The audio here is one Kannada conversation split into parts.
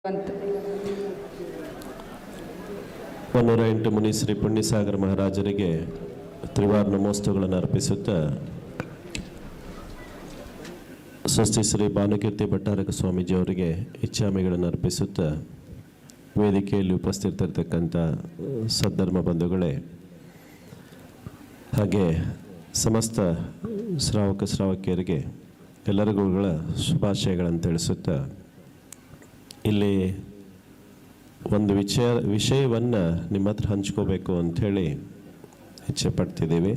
108 ಮುನಿ ಶ್ರೀ ಪುಣ್ಯಸಾಗರ ಮಹಾರಾಜರಿಗೆ ತ್ರಿವಾರ ನಮೋಸ್ತುಗಳನ್ನು ಅರ್ಪಿಸುತ್ತಾ ಸ್ವಸ್ತಿ ಶ್ರೀ ಭಾನುಕೀರ್ತಿ ಭಟ್ಟಾರಕ ಸ್ವಾಮೀಜಿಯವರಿಗೆ ಇಚ್ಛಾಮಿಗಳನ್ನು ಅರ್ಪಿಸುತ್ತಾ ವೇದಿಕೆಯಲ್ಲಿ ಉಪಸ್ಥಿತರಿರ್ತಕ್ಕಂಥ ಸದ್ಧರ್ಮ ಬಂಧುಗಳೇ, ಹಾಗೆ ಸಮಸ್ತ ಶ್ರಾವಕ ಶ್ರಾವಕಿಯರಿಗೆ ಎಲ್ಲರಿಗೂ ಶುಭಾಶಯಗಳನ್ನು ತಿಳಿಸುತ್ತಾ ಇಲ್ಲಿ ಒಂದು ವಿಷಯವನ್ನು ನಿಮ್ಮ ಹತ್ರ ಹಂಚ್ಕೋಬೇಕು ಅಂಥೇಳಿ ಇಚ್ಛೆ ಪಡ್ತಿದ್ದೀವಿ.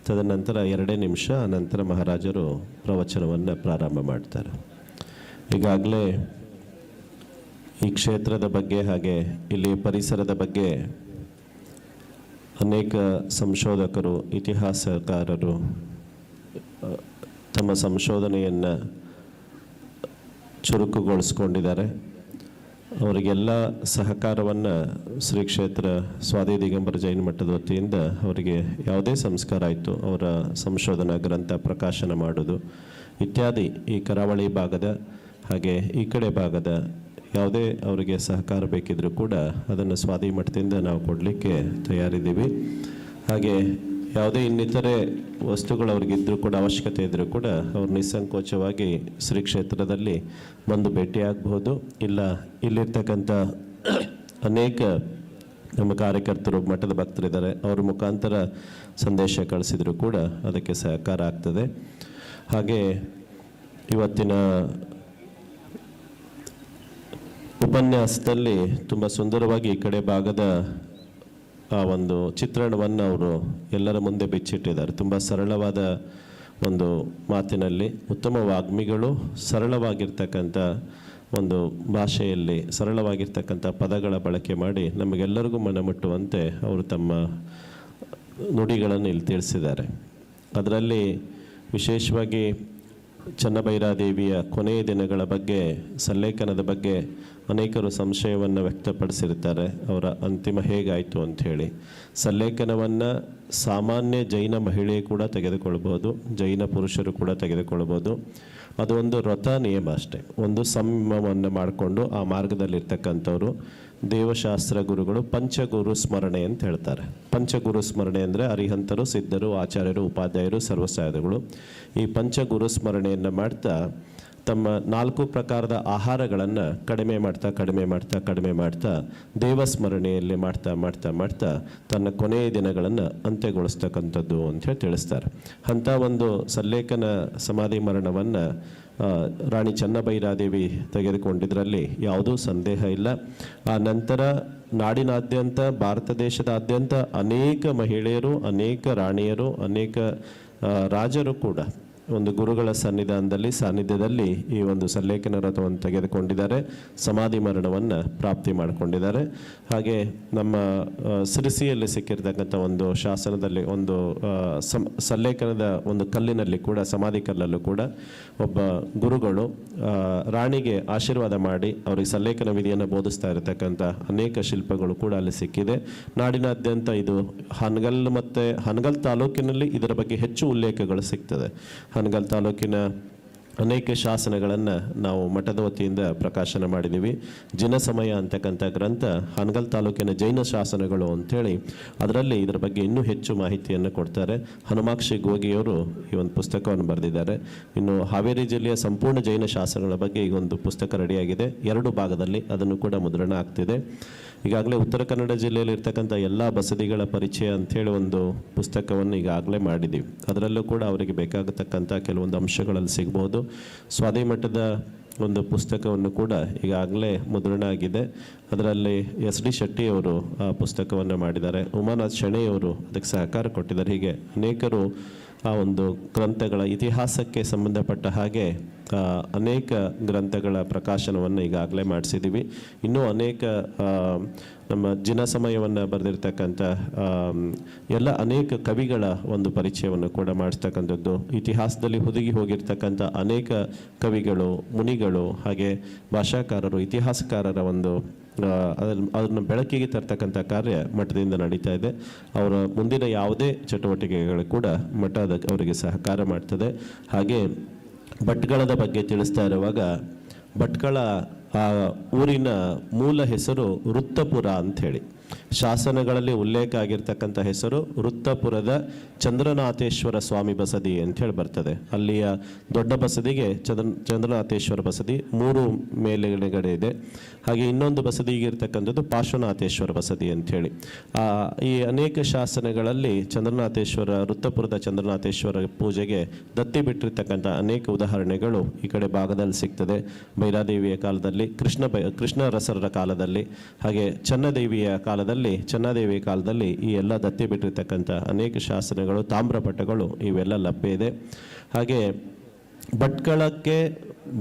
ತದನಂತರ 2 ನಿಮಿಷ ಅನಂತರ ಮಹಾರಾಜರು ಪ್ರವಚನವನ್ನು ಪ್ರಾರಂಭ ಮಾಡ್ತಾರೆ. ಈಗಾಗಲೇ ಈ ಕ್ಷೇತ್ರದ ಬಗ್ಗೆ ಹಾಗೆ ಇಲ್ಲಿ ಪರಿಸರದ ಬಗ್ಗೆ ಅನೇಕ ಸಂಶೋಧಕರು, ಇತಿಹಾಸಕಾರರು ತಮ್ಮ ಸಂಶೋಧನೆಯನ್ನು ಚುರುಕುಗೊಳಿಸ್ಕೊಂಡಿದ್ದಾರೆ. ಅವರಿಗೆಲ್ಲ ಸಹಕಾರವನ್ನು ಶ್ರೀ ಕ್ಷೇತ್ರ ಸ್ವಾತಿ ದಿಗಂಬರ ಜೈನ ಮಠದ ವತಿಯಿಂದ ಅವರಿಗೆ ಯಾವುದೇ ಸಂಸ್ಕಾರ ಆಯಿತು, ಅವರ ಸಂಶೋಧನಾ ಗ್ರಂಥ ಪ್ರಕಾಶನ ಮಾಡೋದು ಇತ್ಯಾದಿ ಈ ಕರಾವಳಿ ಭಾಗದ ಹಾಗೆ ಈ ಕಡೆ ಭಾಗದ ಯಾವುದೇ ಅವರಿಗೆ ಸಹಕಾರ ಬೇಕಿದ್ರೂ ಕೂಡ ಅದನ್ನು ಸ್ವಾತಿ ಮಠದಿಂದ ನಾವು ಕೊಡಲಿಕ್ಕೆ ತಯಾರಿದ್ದೀವಿ. ಹಾಗೆ ಯಾವುದೇ ಇನ್ನಿತರೆ ವಸ್ತುಗಳು ಅವ್ರಿಗಿದ್ರೂ ಕೂಡ, ಅವಶ್ಯಕತೆ ಇದ್ದರೂ ಕೂಡ ಅವ್ರು ನಿಸ್ಸಂಕೋಚವಾಗಿ ಶ್ರೀ ಕ್ಷೇತ್ರದಲ್ಲಿ ಬಂದು ಭೇಟಿಯಾಗಬಹುದು. ಇಲ್ಲ ಇಲ್ಲಿರ್ತಕ್ಕಂಥ ಅನೇಕ ನಮ್ಮ ಕಾರ್ಯಕರ್ತರು, ಮಠದ ಭಕ್ತರಿದ್ದಾರೆ, ಅವ್ರ ಮುಖಾಂತರ ಸಂದೇಶ ಕಳಿಸಿದ್ರು ಕೂಡ ಅದಕ್ಕೆ ಸಹಕಾರ ಆಗ್ತದೆ. ಹಾಗೆ ಇವತ್ತಿನ ಉಪನ್ಯಾಸದಲ್ಲಿ ತುಂಬ ಸುಂದರವಾಗಿ ಈ ಕಡೆ ಭಾಗದ ಆ ಒಂದು ಚಿತ್ರಣವನ್ನು ಅವರು ಎಲ್ಲರ ಮುಂದೆ ಬಿಚ್ಚಿಟ್ಟಿದ್ದಾರೆ. ತುಂಬ ಸರಳವಾದ ಒಂದು ಮಾತಿನಲ್ಲಿ ಉತ್ತಮ ವಾಗ್ಮಿಗಳು ಸರಳವಾಗಿರ್ತಕ್ಕಂಥ ಒಂದು ಭಾಷೆಯಲ್ಲಿ ಸರಳವಾಗಿರ್ತಕ್ಕಂಥ ಪದಗಳ ಬಳಕೆ ಮಾಡಿ ನಮಗೆಲ್ಲರಿಗೂ ಮನಮುಟ್ಟುವಂತೆ ಅವರು ತಮ್ಮ ನುಡಿಗಳನ್ನು ಇಲ್ಲಿ ತಿಳಿಸಿದ್ದಾರೆ. ಅದರಲ್ಲಿ ವಿಶೇಷವಾಗಿ ಚನ್ನಭೈರಾದೇವಿಯ ಕೊನೆಯ ದಿನಗಳ ಬಗ್ಗೆ, ಸಲ್ಲೇಖನದ ಬಗ್ಗೆ ಅನೇಕರು ಸಂಶಯವನ್ನು ವ್ಯಕ್ತಪಡಿಸಿರ್ತಾರೆ. ಅವರ ಅಂತಿಮ ಹೇಗಾಯಿತು ಅಂಥೇಳಿ. ಸಲ್ಲೇಖನವನ್ನು ಸಾಮಾನ್ಯ ಜೈನ ಮಹಿಳೆ ಕೂಡ ತೆಗೆದುಕೊಳ್ಬೋದು, ಜೈನ ಪುರುಷರು ಕೂಡ ತೆಗೆದುಕೊಳ್ಬೋದು. ಅದು ಒಂದು ವ್ರತ ನಿಯಮ ಅಷ್ಟೇ. ಒಂದು ಸಂಯಮವನ್ನು ಮಾಡಿಕೊಂಡು ಆ ಮಾರ್ಗದಲ್ಲಿರ್ತಕ್ಕಂಥವ್ರು ದೇವಶಾಸ್ತ್ರ ಗುರುಗಳು ಪಂಚಗುರು ಸ್ಮರಣೆ ಅಂತ ಹೇಳ್ತಾರೆ. ಪಂಚಗುರು ಸ್ಮರಣೆ ಅಂದರೆ ಅರಿಹಂತರು, ಸಿದ್ಧರು, ಆಚಾರ್ಯರು, ಉಪಾಧ್ಯಾಯರು, ಸರ್ವಸಾಧುಗಳು. ಈ ಪಂಚಗುರು ಸ್ಮರಣೆಯನ್ನು ಮಾಡ್ತಾ ತಮ್ಮ 4 ಪ್ರಕಾರದ ಆಹಾರಗಳನ್ನು ಕಡಿಮೆ ಮಾಡ್ತಾ ದೇವಸ್ಮರಣೆಯಲ್ಲಿ ಮಾಡ್ತಾ ತನ್ನ ಕೊನೆಯ ದಿನಗಳನ್ನು ಅಂತ್ಯಗೊಳಿಸ್ತಕ್ಕಂಥದ್ದು ಅಂಥೇಳಿ ತಿಳಿಸ್ತಾರೆ. ಅಂಥ ಒಂದು ಸಲ್ಲೇಖನ ಸಮಾಧಿ ಮರಣವನ್ನು ರಾಣಿ ಚನ್ನಭೈರಾದೇವಿ ತೆಗೆದುಕೊಂಡಿದ್ದರಲ್ಲಿ ಯಾವುದೂ ಸಂದೇಹ ಇಲ್ಲ. ಆ ನಂತರ ನಾಡಿನಾದ್ಯಂತ, ಭಾರತ ದೇಶದಾದ್ಯಂತ ಅನೇಕ ಮಹಿಳೆಯರು, ಅನೇಕ ರಾಣಿಯರು, ಅನೇಕ ರಾಜರು ಕೂಡ ಒಂದು ಗುರುಗಳ ಸಾನ್ನಿಧ್ಯದಲ್ಲಿ ಈ ಒಂದು ಸಲ್ಲೇಖನ ವ್ರತವನ್ನು ತೆಗೆದುಕೊಂಡಿದ್ದಾರೆ, ಸಮಾಧಿ ಮರಣವನ್ನು ಪ್ರಾಪ್ತಿ ಮಾಡಿಕೊಂಡಿದ್ದಾರೆ. ಹಾಗೆ ನಮ್ಮ ಸಿರಿಸಿಯಲ್ಲಿ ಸಿಕ್ಕಿರ್ತಕ್ಕಂಥ ಒಂದು ಶಾಸನದಲ್ಲಿ ಒಂದು ಸಲ್ಲೇಖನದ ಒಂದು ಕಲ್ಲಿನಲ್ಲಿ ಕೂಡ, ಸಮಾಧಿ ಕಲ್ಲಲ್ಲೂ ಕೂಡ ಒಬ್ಬ ಗುರುಗಳು ರಾಣಿಗೆ ಆಶೀರ್ವಾದ ಮಾಡಿ ಅವರಿಗೆ ಸಲ್ಲೇಖನ ವಿಧಿಯನ್ನು ಬೋಧಿಸ್ತಾ ಇರತಕ್ಕಂಥ ಅನೇಕ ಶಿಲ್ಪಗಳು ಕೂಡ ಅಲ್ಲಿ ಸಿಕ್ಕಿದೆ. ನಾಡಿನಾದ್ಯಂತ ಇದು ಹಾನಗಲ್ ತಾಲೂಕಿನಲ್ಲಿ ಇದರ ಬಗ್ಗೆ ಹೆಚ್ಚು ಉಲ್ಲೇಖಗಳು ಸಿಗ್ತದೆ. ಹಾನಗಲ್ ತಾಲೂಕಿನ ಅನೇಕ ಶಾಸನಗಳನ್ನು ನಾವು ಮಠದ ವತಿಯಿಂದ ಪ್ರಕಾಶನ ಮಾಡಿದ್ದೀವಿ. ಜಿನಸಮಯ ಅಂತಕ್ಕಂಥ ಗ್ರಂಥ ಹಾನಗಲ್ ತಾಲೂಕಿನ ಜೈನ ಶಾಸನಗಳು ಅಂಥೇಳಿ ಅದರಲ್ಲಿ ಇದರ ಬಗ್ಗೆ ಇನ್ನೂ ಹೆಚ್ಚು ಮಾಹಿತಿಯನ್ನು ಕೊಡ್ತಾರೆ. ಹನುಮಾಕ್ಷಿ ಗೋಗಿಯವರು ಈ ಒಂದು ಪುಸ್ತಕವನ್ನು ಬರೆದಿದ್ದಾರೆ. ಇನ್ನು ಹಾವೇರಿ ಜಿಲ್ಲೆಯ ಸಂಪೂರ್ಣ ಜೈನ ಶಾಸನಗಳ ಬಗ್ಗೆ ಈಗ ಒಂದು ಪುಸ್ತಕ ರೆಡಿಯಾಗಿದೆ, 2 ಭಾಗದಲ್ಲಿ ಅದನ್ನು ಕೂಡ ಮುದ್ರಣ ಆಗ್ತಿದೆ. ಈಗಾಗಲೇ ಉತ್ತರ ಕನ್ನಡ ಜಿಲ್ಲೆಯಲ್ಲಿ ಇರ್ತಕ್ಕಂಥ ಎಲ್ಲ ಬಸದಿಗಳ ಪರಿಚಯ ಅಂಥೇಳಿ ಒಂದು ಪುಸ್ತಕವನ್ನು ಈಗಾಗಲೇ ಮಾಡಿದ್ದೀವಿ. ಅದರಲ್ಲೂ ಕೂಡ ಅವರಿಗೆ ಬೇಕಾಗತಕ್ಕಂಥ ಕೆಲವೊಂದು ಅಂಶಗಳಲ್ಲಿ ಸಿಗ್ಬೋದು. ಸ್ವಾತಿ ಮಠದ ಒಂದು ಪುಸ್ತಕವನ್ನು ಕೂಡ ಈಗಾಗಲೇ ಮುದ್ರಣ ಆಗಿದೆ. ಅದರಲ್ಲಿ SD ಶೆಟ್ಟಿಯವರು ಆ ಪುಸ್ತಕವನ್ನು ಮಾಡಿದ್ದಾರೆ. ಉಮಾನಾಥ್ ಶೆಣೆಯವರು ಅದಕ್ಕೆ ಸಹಕಾರ ಕೊಟ್ಟಿದ್ದಾರೆ. ಹೀಗೆ ಅನೇಕರು ಆ ಒಂದು ಗ್ರಂಥಗಳ ಇತಿಹಾಸಕ್ಕೆ ಸಂಬಂಧಪಟ್ಟ ಹಾಗೆ ಅನೇಕ ಗ್ರಂಥಗಳ ಪ್ರಕಾಶನವನ್ನು ಈಗಾಗಲೇ ಮಾಡಿಸಿದ್ದೀವಿ. ಇನ್ನೂ ಅನೇಕ ನಮ್ಮ ಜಿನಸಮಯವನ್ನು ಬರೆದಿರ್ತಕ್ಕಂಥ ಎಲ್ಲ ಅನೇಕ ಕವಿಗಳ ಒಂದು ಪರಿಚಯವನ್ನು ಕೂಡ ಮಾಡಿಸ್ತಕ್ಕಂಥದ್ದು, ಇತಿಹಾಸದಲ್ಲಿ ಹುದುಗಿ ಹೋಗಿರ್ತಕ್ಕಂಥ ಅನೇಕ ಕವಿಗಳು, ಮುನಿಗಳು, ಹಾಗೆ ಭಾಷಾಕಾರರು, ಇತಿಹಾಸಕಾರರ ಒಂದು ಅದನ್ನು ಬೆಳಕಿಗೆ ತರ್ತಕ್ಕಂಥ ಕಾರ್ಯ ಮಠದಿಂದ ನಡೀತಾ ಇದೆ. ಅವರ ಮುಂದಿನ ಯಾವುದೇ ಚಟುವಟಿಕೆಗಳು ಕೂಡ ಮಠ ಅವರಿಗೆ ಸಹಕಾರ ಮಾಡ್ತದೆ. ಹಾಗೆ ಭಟ್ಕಳದ ಬಗ್ಗೆ ತಿಳಿಸ್ತಾ ಇರುವಾಗ, ಭಟ್ಕಳ ಆ ಊರಿನ ಮೂಲ ಹೆಸರು ವೃತ್ತಪುರ ಅಂಥೇಳಿ. ಶಾಸನಗಳಲ್ಲಿ ಉಲ್ಲೇಖ ಆಗಿರ್ತಕ್ಕಂಥ ಹೆಸರು ವೃತ್ತಪುರದ ಚಂದ್ರನಾಥೇಶ್ವರ ಸ್ವಾಮಿ ಬಸದಿ ಅಂಥೇಳಿ ಬರ್ತದೆ. ಅಲ್ಲಿಯ ದೊಡ್ಡ ಬಸದಿಗೆ ಚಂದ್ರನಾಥೇಶ್ವರ ಬಸದಿ 3 ಮೇಲೆಗಡೆ ಇದೆ. ಹಾಗೆ ಇನ್ನೊಂದು ಬಸದಿಗೆ ಇರ್ತಕ್ಕಂಥದ್ದು ಪಾರ್ಶ್ವನಾಥೇಶ್ವರ ಬಸದಿ ಅಂಥೇಳಿ. ಈ ಅನೇಕ ಶಾಸನಗಳಲ್ಲಿ ಚಂದ್ರನಾಥೇಶ್ವರ, ವೃತ್ತಪುರದ ಚಂದ್ರನಾಥೇಶ್ವರ ಪೂಜೆಗೆ ದತ್ತಿ ಬಿಟ್ಟಿರ್ತಕ್ಕಂಥ ಅನೇಕ ಉದಾಹರಣೆಗಳು ಈ ಕಡೆ ಭಾಗದಲ್ಲಿ ಸಿಗ್ತದೆ. ಭೈರಾದೇವಿಯ ಕಾಲದಲ್ಲಿ, ಕೃಷ್ಣರಸರ ಕಾಲದಲ್ಲಿ, ಹಾಗೆ ಚೆನ್ನದೇವಿಯ ಕಾಲದಲ್ಲಿ ಈ ಎಲ್ಲ ದತ್ತಿ ಬಿಟ್ಟಿರ್ತಕ್ಕಂಥ ಅನೇಕ ಶಾಸನಗಳು, ತಾಮ್ರಪಟಗಳು ಇವೆಲ್ಲ ಲಭ್ಯ ಇದೆ. ಹಾಗೆ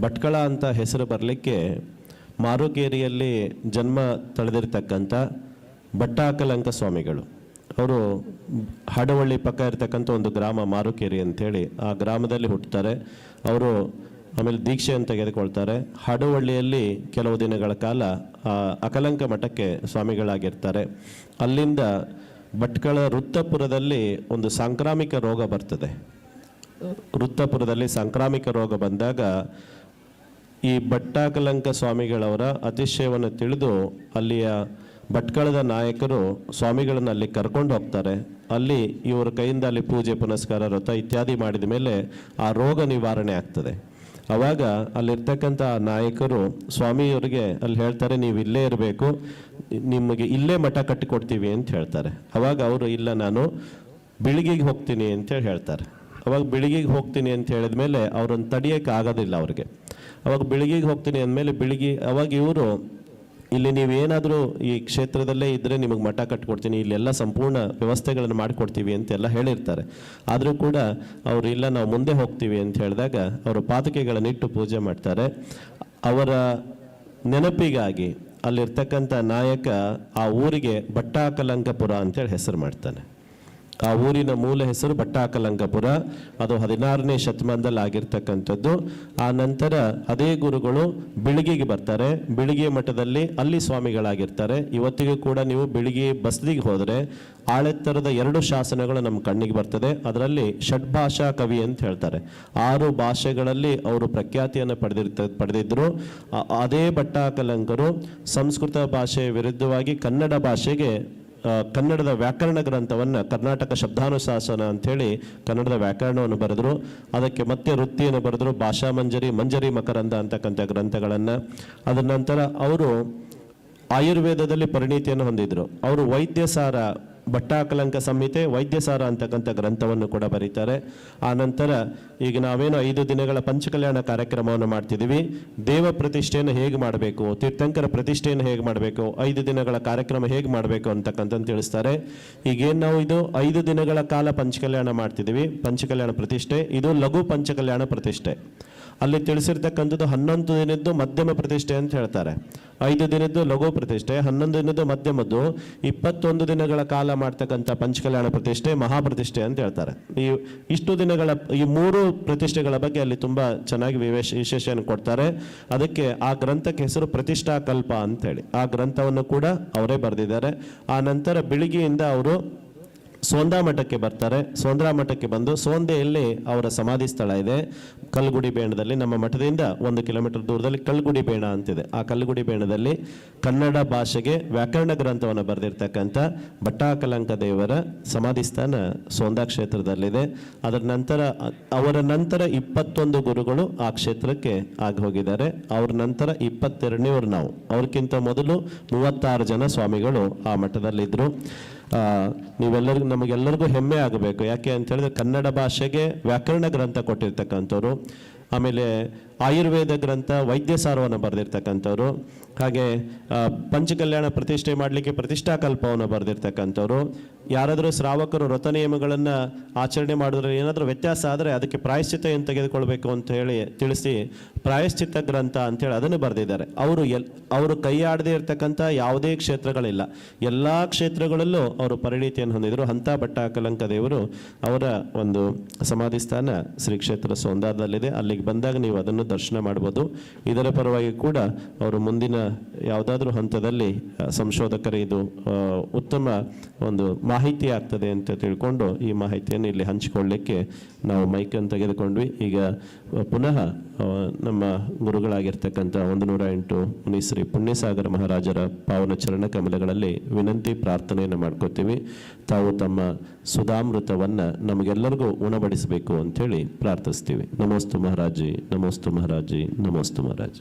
ಭಟ್ಕಳ ಅಂತ ಹೆಸರು ಬರಲಿಕ್ಕೆ ಮಾರುಕೇರಿಯಲ್ಲಿ ಜನ್ಮ ತಳೆದಿರ್ತಕ್ಕಂಥ ಭಟ್ಟಾಕಲಂಕ ಸ್ವಾಮಿಗಳು, ಅವರು ಹಾಡವಳ್ಳಿ ಪಕ್ಕ ಇರ್ತಕ್ಕಂಥ ಒಂದು ಗ್ರಾಮ ಮಾರುಕೇರಿ ಅಂಥೇಳಿ, ಆ ಗ್ರಾಮದಲ್ಲಿ ಹುಟ್ಟುತ್ತಾರೆ. ಅವರು ಆಮೇಲೆ ದೀಕ್ಷೆಯನ್ನು ತೆಗೆದುಕೊಳ್ತಾರೆ. ಹಾಡುವಳ್ಳಿಯಲ್ಲಿ ಕೆಲವು ದಿನಗಳ ಕಾಲ ಅಕಲಂಕ ಮಠಕ್ಕೆ ಸ್ವಾಮಿಗಳಾಗಿರ್ತಾರೆ. ಅಲ್ಲಿಂದ ಭಟ್ಕಳ ವೃತ್ತಪುರದಲ್ಲಿ ಒಂದು ಸಾಂಕ್ರಾಮಿಕ ರೋಗ ಬರ್ತದೆ. ವೃತ್ತಪುರದಲ್ಲಿ ಸಾಂಕ್ರಾಮಿಕ ರೋಗ ಬಂದಾಗ ಈ ಭಟ್ಟಾಕಲಂಕ ಸ್ವಾಮಿಗಳವರ ಅತಿಶಯವನ್ನು ತಿಳಿದು ಅಲ್ಲಿಯ ಭಟ್ಕಳದ ನಾಯಕರು ಸ್ವಾಮಿಗಳನ್ನು ಅಲ್ಲಿ ಕರ್ಕೊಂಡು ಹೋಗ್ತಾರೆ. ಅಲ್ಲಿ ಇವರ ಕೈಯಿಂದ ಅಲ್ಲಿ ಪೂಜೆ ಪುನಸ್ಕಾರ, ವ್ರತ ಇತ್ಯಾದಿ ಮಾಡಿದ ಮೇಲೆ ಆ ರೋಗ ನಿವಾರಣೆ ಆಗ್ತದೆ. ಅವಾಗ ಅಲ್ಲಿರ್ತಕ್ಕಂಥ ನಾಯಕರು ಸ್ವಾಮಿಯವರಿಗೆ ಅಲ್ಲಿ ಹೇಳ್ತಾರೆ, ನೀವು ಇಲ್ಲೇ ಇರಬೇಕು, ನಿಮಗೆ ಇಲ್ಲೇ ಮಠ ಕಟ್ಟಿಕೊಡ್ತೀವಿ ಅಂತ ಹೇಳ್ತಾರೆ. ಅವಾಗ ಅವರು ಇಲ್ಲ, ನಾನು ಬಿಳಿಗಿಗೆ ಹೋಗ್ತೀನಿ ಅಂತೇಳಿ ಹೇಳ್ತಾರೆ. ಅವಾಗ ಬಿಳಿಗಿಗೆ ಹೋಗ್ತೀನಿ ಅಂತ ಹೇಳಿದ ಮೇಲೆ ಅವ್ರನ್ನ ತಡಿಯೋಕ್ಕೆ ಆಗೋದಿಲ್ಲ ಅವ್ರಿಗೆ. ಅವಾಗ ಬಿಳಿಗಿಗೆ ಹೋಗ್ತೀನಿ ಅಂದಮೇಲೆ ಅವಾಗ ಇವರು ಇಲ್ಲಿ ನೀವೇನಾದರೂ ಈ ಕ್ಷೇತ್ರದಲ್ಲೇ ಇದ್ದರೆ ನಿಮಗೆ ಮಠ ಕಟ್ಕೊಡ್ತೀನಿ, ಇಲ್ಲೆಲ್ಲ ಸಂಪೂರ್ಣ ವ್ಯವಸ್ಥೆಗಳನ್ನು ಮಾಡಿಕೊಡ್ತೀವಿ ಅಂತೆಲ್ಲ ಹೇಳಿರ್ತಾರೆ. ಆದರೂ ಕೂಡ ಅವರು ಇಲ್ಲ, ನಾವು ಮುಂದೆ ಹೋಗ್ತೀವಿ ಅಂತ ಹೇಳಿದಾಗ ಅವರು ಪಾದುಕೆಗಳನ್ನಿಟ್ಟು ಪೂಜೆ ಮಾಡ್ತಾರೆ. ಅವರ ನೆನಪಿಗಾಗಿ ಅಲ್ಲಿರ್ತಕ್ಕಂಥ ನಾಯಕ ಆ ಊರಿಗೆ ಭಟ್ಟಾಕಲಂಕಪುರ ಅಂತೇಳಿ ಹೆಸರು ಮಾಡ್ತಾನೆ. ಆ ಊರಿನ ಮೂಲ ಹೆಸರು ಭಟ್ಟಾಕಲಂಕಪುರ. ಅದು 16ನೇ ಶತಮಾನದಲ್ಲಿ ಆಗಿರ್ತಕ್ಕಂಥದ್ದು. ಆ ನಂತರ ಅದೇ ಗುರುಗಳು ಬಿಳಿಗಿಗೆ ಬರ್ತಾರೆ. ಬಿಳಿಗಿ ಮಠದಲ್ಲಿ ಅಲ್ಲಿ ಸ್ವಾಮಿಗಳಾಗಿರ್ತಾರೆ. ಇವತ್ತಿಗೂ ಕೂಡ ನೀವು ಬಿಳಿಗಿ ಬಸದಿಗೆ ಹೋದರೆ ಆಳೆತ್ತರದ 2 ಶಾಸನಗಳು ನಮ್ಮ ಕಣ್ಣಿಗೆ ಬರ್ತದೆ. ಅದರಲ್ಲಿ ಷಡ್ಭಾಷಾ ಕವಿ ಅಂತ ಹೇಳ್ತಾರೆ. 6 ಭಾಷೆಗಳಲ್ಲಿ ಅವರು ಪ್ರಖ್ಯಾತಿಯನ್ನು ಪಡೆದಿದ್ದರು. ಅದೇ ಭಟ್ಟಾಕಲಂಕರು ಸಂಸ್ಕೃತ ಭಾಷೆಯ ವಿರುದ್ಧವಾಗಿ ಕನ್ನಡ ಭಾಷೆಗೆ ಕನ್ನಡದ ವ್ಯಾಕರಣ ಗ್ರಂಥವನ್ನು, ಕರ್ನಾಟಕ ಶಬ್ದಾನುಶಾಸನ ಅಂಥೇಳಿ ಕನ್ನಡದ ವ್ಯಾಕರಣವನ್ನು ಬರೆದರು. ಅದಕ್ಕೆ ಮತ್ತೆ ವೃತ್ತಿಯನ್ನು ಬರೆದರು, ಭಾಷಾ ಮಂಜರಿ ಮಕರಂದ ಅಂತಕ್ಕಂಥ ಗ್ರಂಥಗಳನ್ನು. ಅದರ ನಂತರ ಅವರು ಆಯುರ್ವೇದದಲ್ಲಿ ಪರಿಣಿತಿಯನ್ನು ಹೊಂದಿದ್ರು. ಅವರು ವೈದ್ಯಸಾರ, ಭಟ್ಟಾಕಲಂಕ ಸಂಹಿತೆ, ವೈದ್ಯಸಾರ ಅಂತಕ್ಕಂಥ ಗ್ರಂಥವನ್ನು ಕೂಡ ಬರೀತಾರೆ. ಆ ನಂತರ ಈಗ ನಾವೇನು 5 ದಿನಗಳ ಪಂಚಕಲ್ಯಾಣ ಕಾರ್ಯಕ್ರಮವನ್ನು ಮಾಡ್ತಿದ್ದೀವಿ, ದೇವ ಪ್ರತಿಷ್ಠೆಯನ್ನು ಹೇಗೆ ಮಾಡಬೇಕು, ತೀರ್ಥಂಕರ ಪ್ರತಿಷ್ಠೆಯನ್ನು ಹೇಗೆ ಮಾಡಬೇಕು, 5 ದಿನಗಳ ಕಾರ್ಯಕ್ರಮ ಹೇಗೆ ಮಾಡಬೇಕು ಅಂತಕ್ಕಂಥದ್ದು ತಿಳಿಸ್ತಾರೆ. ಈಗೇನು ನಾವು ಇದು 5 ದಿನಗಳ ಕಾಲ ಪಂಚಕಲ್ಯಾಣ ಮಾಡ್ತಿದ್ದೀವಿ, ಪಂಚಕಲ್ಯಾಣ ಪ್ರತಿಷ್ಠೆ, ಇದು ಲಘು ಪಂಚಕಲ್ಯಾಣ ಪ್ರತಿಷ್ಠೆ. ಅಲ್ಲಿ ತಿಳಿಸಿರ್ತಕ್ಕಂಥದ್ದು 11 ದಿನದ್ದು ಮಧ್ಯಮ ಪ್ರತಿಷ್ಠೆ ಅಂತ ಹೇಳ್ತಾರೆ. 5 ದಿನದ್ದು ಲಘು ಪ್ರತಿಷ್ಠೆ, 11 ದಿನದ್ದು ಮಧ್ಯಮದ್ದು, 21 ದಿನಗಳ ಕಾಲ ಮಾಡ್ತಕ್ಕಂಥ ಪಂಚಕಲ್ಯಾಣ ಪ್ರತಿಷ್ಠೆ ಮಹಾಪ್ರತಿಷ್ಠೆ ಅಂತ ಹೇಳ್ತಾರೆ. ಇಷ್ಟು ದಿನಗಳ ಈ 3 ಪ್ರತಿಷ್ಠೆಗಳ ಬಗ್ಗೆ ಅಲ್ಲಿ ತುಂಬ ಚೆನ್ನಾಗಿ ವಿಶೇಷವನ್ನು ಕೊಡ್ತಾರೆ. ಅದಕ್ಕೆ ಆ ಗ್ರಂಥಕ್ಕೆ ಹೆಸರು ಪ್ರತಿಷ್ಠಾ ಕಲ್ಪ ಅಂತೇಳಿ. ಆ ಗ್ರಂಥವನ್ನು ಕೂಡ ಅವರೇ ಬರೆದಿದ್ದಾರೆ. ಆ ನಂತರ ಬಿಳಿಗಿಯಿಂದ ಅವರು ಸೋಂದಾ ಮಠಕ್ಕೆ ಬರ್ತಾರೆ. ಸೋಂದ್ರಾ ಮಠಕ್ಕೆ ಬಂದು ಸೋಂದೆಯಲ್ಲಿ ಅವರ ಸಮಾಧಿ ಸ್ಥಳ ಇದೆ. ಕಲ್ಗುಡಿ ಬೇಣದಲ್ಲಿ, ನಮ್ಮ ಮಠದಿಂದ 1 ಕಿಲೋಮೀಟರ್ ದೂರದಲ್ಲಿ ಕಲ್ಗುಡಿ ಬೇಣ ಅಂತಿದೆ. ಆ ಕಲ್ಗುಡಿ ಬೇಣದಲ್ಲಿ ಕನ್ನಡ ಭಾಷೆಗೆ ವ್ಯಾಕರಣ ಗ್ರಂಥವನ್ನು ಬರೆದಿರ್ತಕ್ಕಂಥ ಭಟ್ಟಾಕಲಂಕ ದೇವರ ಸಮಾಧಿ ಸ್ಥಾನ ಸೋಂದಾ ಕ್ಷೇತ್ರದಲ್ಲಿದೆ. ಅವರ ನಂತರ 21 ಗುರುಗಳು ಆ ಕ್ಷೇತ್ರಕ್ಕೆ ಆಗಿ ಹೋಗಿದ್ದಾರೆ. ಅವ್ರ ನಂತರ 22ನೇವರು ನಾವು. ಅವ್ರಿಗಿಂತ ಮೊದಲು 36 ಜನ ಸ್ವಾಮಿಗಳು ಆ ಮಠದಲ್ಲಿದ್ದರು. ನಮಗೆಲ್ಲರಿಗೂ ಹೆಮ್ಮೆ ಆಗಬೇಕು. ಯಾಕೆ ಅಂತ ಹೇಳಿದ್ರೆ ಕನ್ನಡ ಭಾಷೆಗೆ ವ್ಯಾಕರಣ ಗ್ರಂಥ ಕೊಟ್ಟಿರ್ತಕ್ಕಂಥವ್ರು, ಆಮೇಲೆ ಆಯುರ್ವೇದ ಗ್ರಂಥ ವೈದ್ಯಸಾರವನ್ನು ಬರೆದಿರ್ತಕ್ಕಂಥವ್ರು, ಹಾಗೆ ಪಂಚಕಲ್ಯಾಣ ಪ್ರತಿಷ್ಠೆ ಮಾಡಲಿಕ್ಕೆ ಪ್ರತಿಷ್ಠಾಕಲ್ಪವನ್ನು ಬರೆದಿರ್ತಕ್ಕಂಥವ್ರು. ಯಾರಾದರೂ ಶ್ರಾವಕರು ವ್ರತ ನಿಯಮಗಳನ್ನು ಆಚರಣೆ ಮಾಡಿದ್ರೆ ಏನಾದರೂ ವ್ಯತ್ಯಾಸ ಆದರೆ ಅದಕ್ಕೆ ಪ್ರಾಯಶ್ಚಿತ್ತ ಏನು ತೆಗೆದುಕೊಳ್ಬೇಕು ಅಂತ ಹೇಳಿ ತಿಳಿಸಿ ಪ್ರಾಯಶ್ಚಿತ್ತ ಗ್ರಂಥ ಅಂತೇಳಿ ಅದನ್ನು ಬರೆದಿದ್ದಾರೆ. ಅವರು ಕೈಯಾಡದೇ ಇರತಕ್ಕಂಥ ಯಾವುದೇ ಕ್ಷೇತ್ರಗಳಿಲ್ಲ, ಎಲ್ಲ ಕ್ಷೇತ್ರಗಳಲ್ಲೂ ಅವರು ಪರಿಣಿತಿಯನ್ನು ಹೊಂದಿದ್ರು. ಅಂಥ ಭಟ್ಟಾಕಲಂಕ ದೇವರು ಅವರ ಒಂದು ಸಮಾಧಿ ಸ್ಥಾನ ಶ್ರೀ ಕ್ಷೇತ್ರ ಸೋಂದಾದಲ್ಲಿದೆ. ಅಲ್ಲಿಗೆ ಬಂದಾಗ ನೀವು ಅದನ್ನು ದರ್ಶನ ಮಾಡ್ಬೋದು. ಇದರ ಪರವಾಗಿ ಕೂಡ ಅವರು ಮುಂದಿನ ಯಾವುದಾದ್ರೂ ಹಂತದಲ್ಲಿ ಸಂಶೋಧಕರು ಇದು ಉತ್ತಮ ಒಂದು ಮಾಹಿತಿ ಆಗ್ತದೆ ಅಂತ ತಿಳ್ಕೊಂಡು ಈ ಮಾಹಿತಿಯನ್ನು ಇಲ್ಲಿ ಹಂಚಿಕೊಳ್ಳಲಿಕ್ಕೆ ನಾವು ಮೈಕನ್ನು ತೆಗೆದುಕೊಂಡ್ವಿ. ಈಗ ಪುನಃ ನಮ್ಮ ಗುರುಗಳಾಗಿರ್ತಕ್ಕಂಥ 108 ಮುನೀಶ್ರೀ ಪುಣ್ಯಸಾಗರ ಮಹಾರಾಜರ ಪಾವನ ಚರಣ ಕಮಲಗಳಲ್ಲಿ ವಿನಂತಿ ಪ್ರಾರ್ಥನೆಯನ್ನು ಮಾಡ್ಕೋತೀವಿ. ತಾವು ತಮ್ಮ ಸುಧಾಮೃತವನ್ನು ನಮಗೆಲ್ಲರಿಗೂ ಉಣಬಡಿಸಬೇಕು ಅಂಥೇಳಿ ಪ್ರಾರ್ಥಿಸ್ತೀವಿ. ನಮೋಸ್ತು ಮಹಾರಾಜಿ, ನಮೋಸ್ತು ಮಹಾರಾಜಿ, ನಮೋಸ್ತು ಮಹಾರಾಜ್.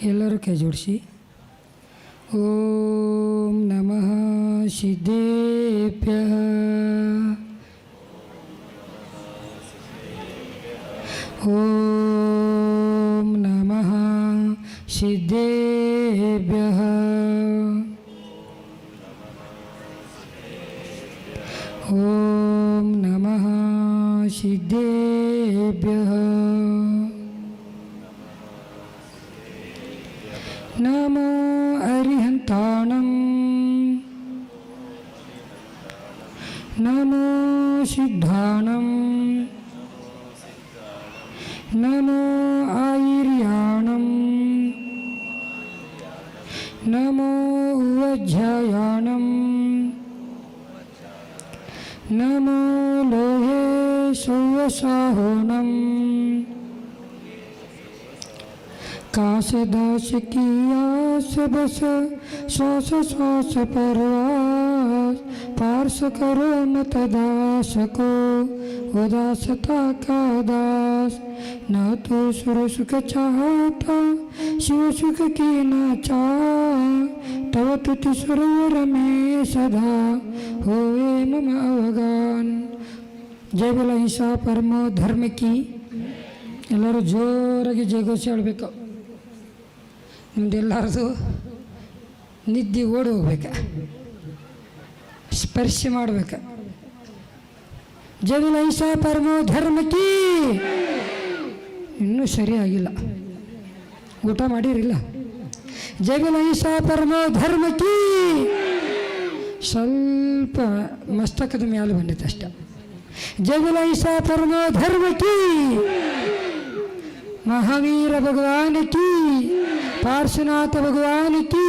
ಎಲ್ಲರೂ ಕೈ ಜೋಡಿಸಿ. ಓಂ ನಮಃ ಸಿದ್ಧೇಭ್ಯಃ ಓಂ ನಮಃ ಸಿದ್ಧೇಭ್ಯಃ ಓಂ ನಮಃ ಸಿದ್ಧೇಭ್ಯಃ ನಮೋ ಅರಿಹಂತಾಣಂ ನಮೋ ಸಿದ್ಧಾಣಂ ನಮೋ ಆಯಿರ್ಯಾಣಂ ನಮೋ ಉವಜ್ಜಾಯಾಣಂ ನಮೋ ಲೋಹೇ ಸುವಸಾಹೋಣಂ काशदास किया सबस श्वास श्वास परवास पार्श करो मत दास को उदासता का दास न तो सुर सुख चाहता शिव सुख की न चाह तव तुति सुरवर में सदा होए मम अवगान. जय बोल अहिंसा परमो धर्म की. ಎಲ್ಲರೂ ಜೋರಾಗಿ ಜಯಘೋಷ ಹೇಳಬೇಕು. ನಿಮ್ದೆಲ್ಲರದು ನಿದ್ದೆ ಓಡಿ ಹೋಗ್ಬೇಕು, ಸ್ಪರ್ಶ ಮಾಡ್ಬೇಕು. ಜೈ ಬೋಲ್ ಅಹಿಂಸಾ ಪರಮೋ ಧರ್ಮ ಕೀ. ಇನ್ನೂ ಸರಿಯಾಗಿಲ್ಲ, ಊಟ ಮಾಡಿರಿಲ್ಲ. ಜೈ ಬೋಲ್ ಅಹಿಂಸಾ ಪರಮೋ ಧರ್ಮ ಕೀ. ಸ್ವಲ್ಪ ಮಸ್ತಕದ ಮೇಲೆ ಬಂದಿತ್ತು ಅಷ್ಟೆ. ಜೈ ಬೋಲ್ ಅಹಿಂಸಾ ಪರಮೋ ಧರ್ಮ ಕೀ. महावीर भगवान की, पार्श्वनाथ भगवान की.